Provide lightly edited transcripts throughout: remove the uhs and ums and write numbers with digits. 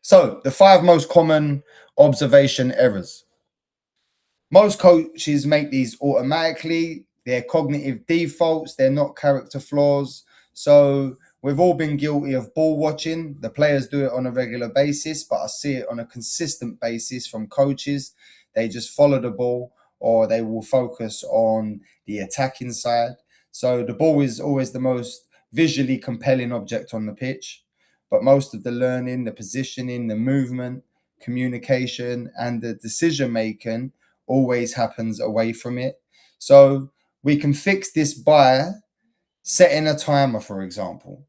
So, the 5 most common observation errors. Most coaches make these automatically. They're cognitive defaults, they're not character flaws. So, we've all been guilty of ball watching. The players do it on a regular basis, but I see it on a consistent basis from coaches. They just follow the ball or they will focus on the attacking side. So, the ball is always the most visually compelling object on the pitch, but most of the learning, the positioning, the movement, communication, and the decision making always happens away from it. So we can fix this by setting a timer, for example.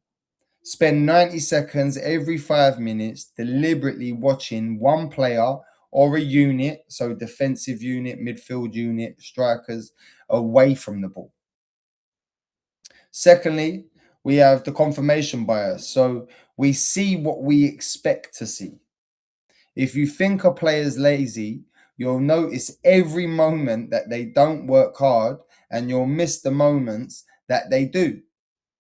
Spend 90 seconds every 5 minutes deliberately watching one player or a unit, so defensive unit, midfield unit, strikers, away from the ball. Secondly, we have the confirmation bias. So we see what we expect to see. If you think a player's lazy, you'll notice every moment that they don't work hard and you'll miss the moments that they do.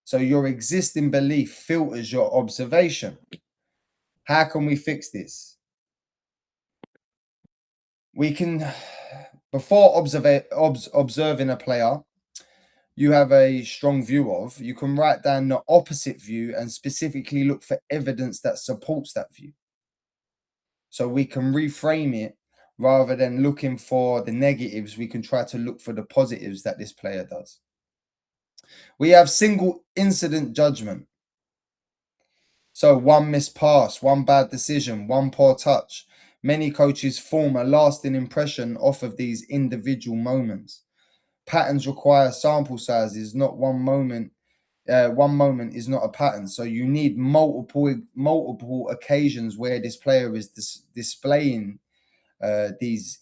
So your existing belief filters your observation. How can we fix this? We can, before observing a player you have a strong view of, you can write down the opposite view and specifically look for evidence that supports that view. So we can reframe it rather than looking for the negatives, we can try to look for the positives that this player does. We have single incident judgment. So one missed pass, one bad decision, one poor touch. Many coaches form a lasting impression off of these individual moments. Patterns require sample sizes, not one moment. One moment is not a pattern, so you need multiple occasions where this player is displaying these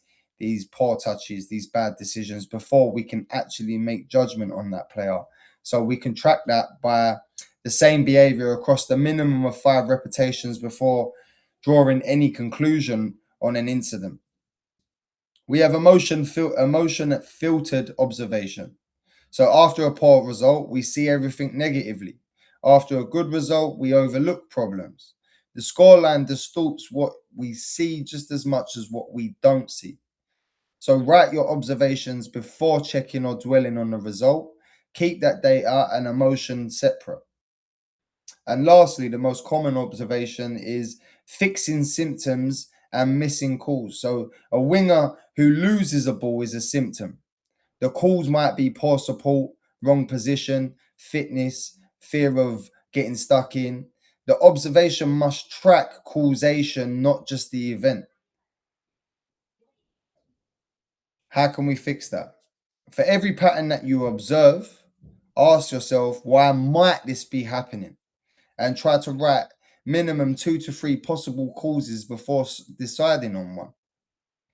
poor touches, these bad decisions before we can actually make judgment on that player. So we can track that by the same behavior across the minimum of 5 repetitions before drawing any conclusion on an incident. We have emotion filtered observation. So after a poor result, we see everything negatively. After a good result, we overlook problems. The scoreline distorts what we see just as much as what we don't see. So write your observations before checking or dwelling on the result. Keep that data and emotion separate. And lastly, the most common observation is fixing symptoms and missing calls. So a winger who loses a ball is a symptom. The cause might be poor support, wrong position, fitness, fear of getting stuck in. The observation must track causation, not just the event. How can we fix that? For every pattern that you observe, ask yourself, why might this be happening? And try to write minimum 2 to 3 possible causes before deciding on one.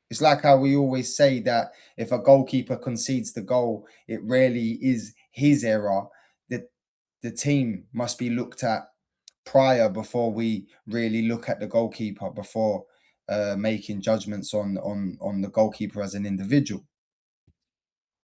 It's like how we always say that if a goalkeeper concedes the goal, it rarely is his error. The team must be looked at prior before we really look at the goalkeeper before making judgments on the goalkeeper as an individual.